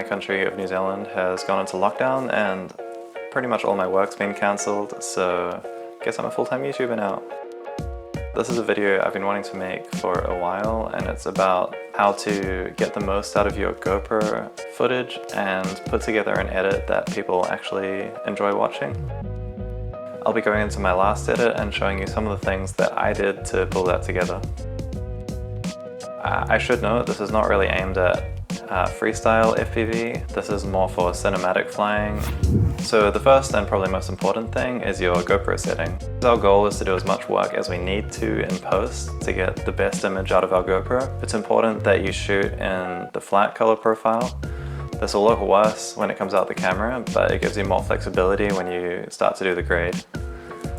my country of New Zealand has gone into lockdown and pretty much all my work's been cancelled, so I guess I'm a full-time YouTuber now. This is a video I've been wanting to make for a while, and it's about how to get the most out of your GoPro footage and put together an edit that people actually enjoy watching. I'll be going into my last edit and showing you some of the things that I did to pull that together. I should note this is not really aimed at freestyle FPV. This is more for cinematic flying. So the first and probably most important thing is your GoPro setting. Our goal is to do as much work as we need to in post to get the best image out of our GoPro. It's important that you shoot in the flat color profile. This will look worse when it comes out the camera, but it gives you more flexibility when you start to do the grade.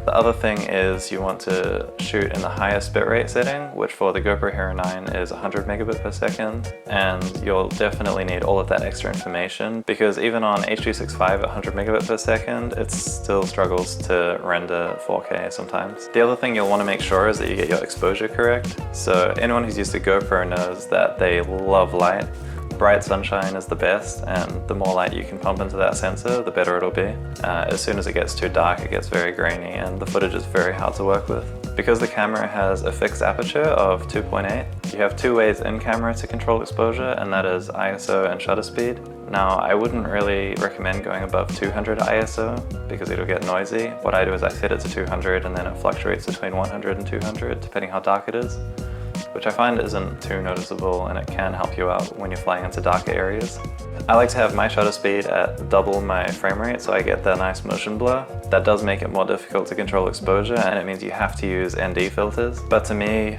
The other thing is you want to shoot in the highest bitrate setting, which for the GoPro Hero9 is 100 megabit per second, and you'll definitely need all of that extra information because even on H.265 at 100 megabit per second, it still struggles to render 4K sometimes. The other thing you'll want to make sure is that you get your exposure correct. So anyone who's used a GoPro knows that they love light. Bright sunshine is the best, and the more light you can pump into that sensor, the better it'll be. As soon as it gets too dark, it gets very grainy and the footage is very hard to work with. Because the camera has a fixed aperture of 2.8, you have two ways in camera to control exposure, and that is ISO and shutter speed. Now, I wouldn't really recommend going above 200 ISO because it'll get noisy. What I do is I set it to 200 and then it fluctuates between 100 and 200 depending how dark it is, which I find isn't too noticeable and it can help you out when you're flying into darker areas. I like to have my shutter speed at double my frame rate so I get that nice motion blur. That does make it more difficult to control exposure, and it means you have to use ND filters. But to me,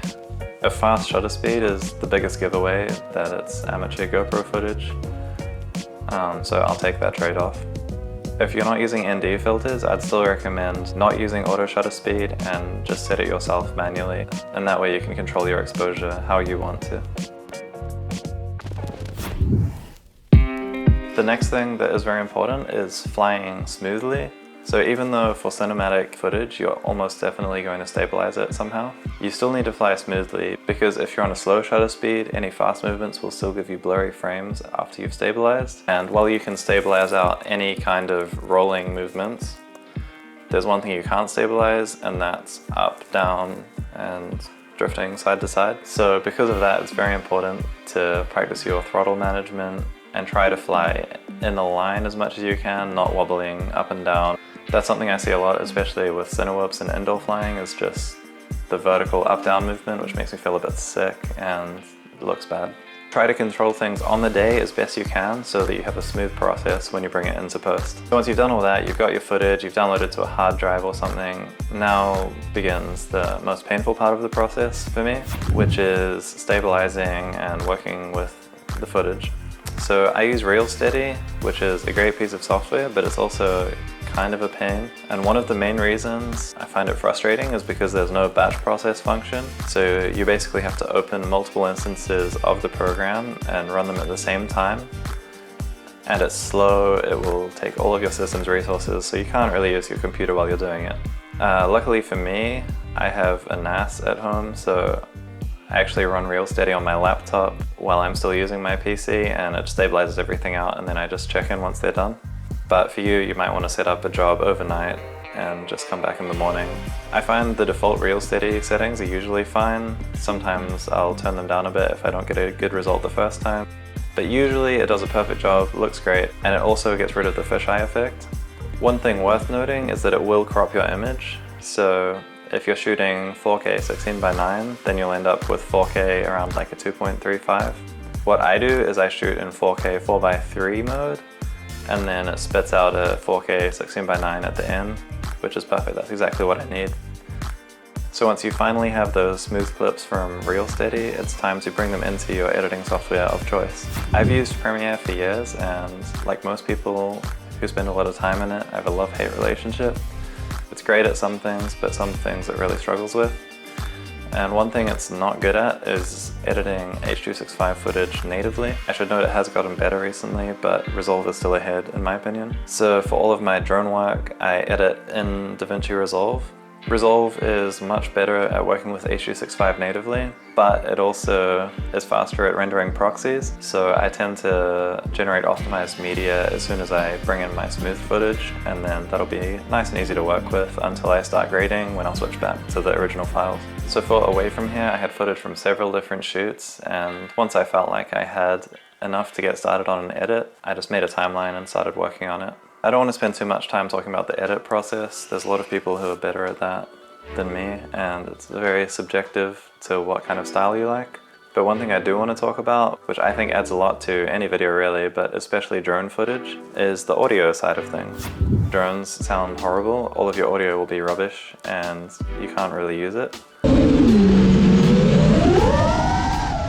a fast shutter speed is the biggest giveaway that it's amateur GoPro footage. So I'll take that trade-off. If you're not using ND filters, I'd still recommend not using auto shutter speed and just set it yourself manually. And that way you can control your exposure how you want to. The next thing that is very important is flying smoothly. So even though for cinematic footage, you're almost definitely going to stabilize it somehow, you still need to fly smoothly because if you're on a slow shutter speed, any fast movements will still give you blurry frames after you've stabilized. And while you can stabilize out any kind of rolling movements, there's one thing you can't stabilize, and that's up, down, and drifting side to side. So because of that, it's very important to practice your throttle management and try to fly in a line as much as you can, not wobbling up and down. That's something I see a lot, especially with cinewhoops and indoor flying, is just the vertical up-down movement, which makes me feel a bit sick and looks bad. Try to control things on the day as best you can so that you have a smooth process when you bring it into post. So once you've done all that, you've got your footage, you've downloaded to a hard drive or something, now begins the most painful part of the process for me, which is stabilizing and working with the footage. So I use RealSteady, which is a great piece of software, but it's also kind of a pain. And one of the main reasons I find it frustrating is because there's no batch process function. So you basically have to open multiple instances of the program and run them at the same time. And it's slow, it will take all of your system's resources, so you can't really use your computer while you're doing it. Luckily for me, I have a NAS at home, so I actually run RealSteady on my laptop while I'm still using my PC, and it stabilizes everything out, and then I just check in once they're done. But for you, you might want to set up a job overnight and just come back in the morning. I find the default RealSteady settings are usually fine. Sometimes I'll turn them down a bit if I don't get a good result the first time. But usually it does a perfect job, looks great, and it also gets rid of the fisheye effect. One thing worth noting is that it will crop your image. So if you're shooting 4K 16:9, then you'll end up with 4K around like a 2.35. What I do is I shoot in 4K 4:3 mode, and then it spits out a 4K 16:9 at the end, which is perfect. That's exactly what I need. So once you finally have those smooth clips from RealSteady, it's time to bring them into your editing software of choice. I've used Premiere for years, and like most people who spend a lot of time in it, I have a love-hate relationship. It's great at some things, but some things it really struggles with. And one thing it's not good at is editing H.265 footage natively. I should note it has gotten better recently, but Resolve is still ahead in my opinion. So for all of my drone work, I edit in DaVinci Resolve. Resolve is much better at working with H.265 natively, but it also is faster at rendering proxies, so I tend to generate optimized media as soon as I bring in my smooth footage, and then that'll be nice and easy to work with until I start grading, when I'll switch back to the original files. So for away from here, I had footage from several different shoots, and once I felt like I had enough to get started on an edit, I just made a timeline and started working on it. I don't want to spend too much time talking about the edit process. There's a lot of people who are better at that than me, and it's very subjective to what kind of style you like. But one thing I do want to talk about, which I think adds a lot to any video really, but especially drone footage, is the audio side of things. Drones sound horrible, all of your audio will be rubbish, and you can't really use it.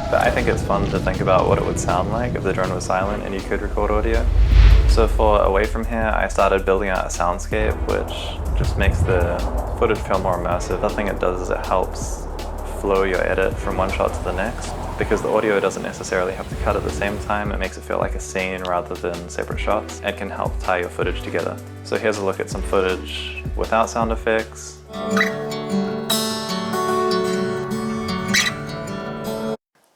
But I think it's fun to think about what it would sound like if the drone was silent and you could record audio. So for away from here, I started building out a soundscape, which just makes the footage feel more immersive. The thing it does is it helps flow your edit from one shot to the next. Because the audio doesn't necessarily have to cut at the same time, it makes it feel like a scene rather than separate shots. It can help tie your footage together. So here's a look at some footage without sound effects.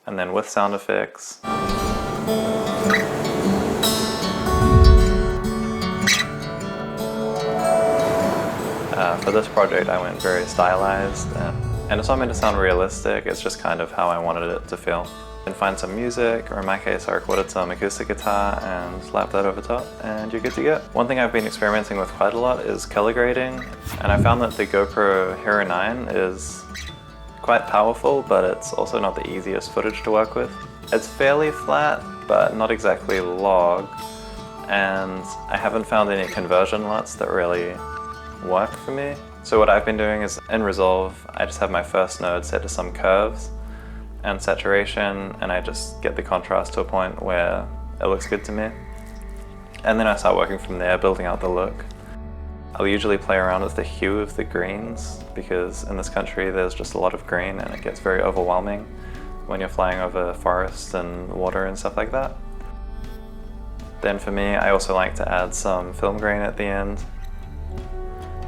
And then with sound effects. For this project I went very stylized, and it's not meant to sound realistic, it's just kind of how I wanted it to feel. And find some music, or in my case I recorded some acoustic guitar and slapped that over top, and you're good to go. One thing I've been experimenting with quite a lot is color grading, and I found that the GoPro Hero9 is quite powerful, but it's also not the easiest footage to work with. It's fairly flat, but not exactly log, and I haven't found any conversion LUTs that really work for me. So what I've been doing is, in Resolve, I just have my first node set to some curves and saturation, and I just get the contrast to a point where it looks good to me. And then I start working from there, building out the look. I'll usually play around with the hue of the greens, because in this country there's just a lot of green and it gets very overwhelming when you're flying over forests and water and stuff like that. Then for me, I also like to add some film grain at the end.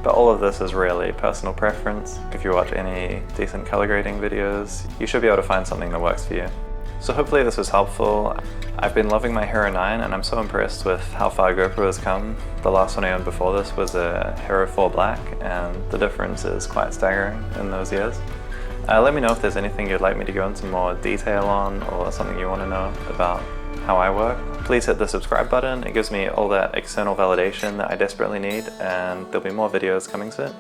But all of this is really personal preference. If you watch any decent color grading videos, you should be able to find something that works for you. So hopefully this was helpful. I've been loving my Hero9 and I'm so impressed with how far GoPro has come. The last one I owned before this was a Hero 4 Black, and the difference is quite staggering in those years. Let me know if there's anything you'd like me to go into more detail on, or something you want to know about how I work. Please hit the subscribe button. It gives me all that external validation that I desperately need, and there'll be more videos coming soon.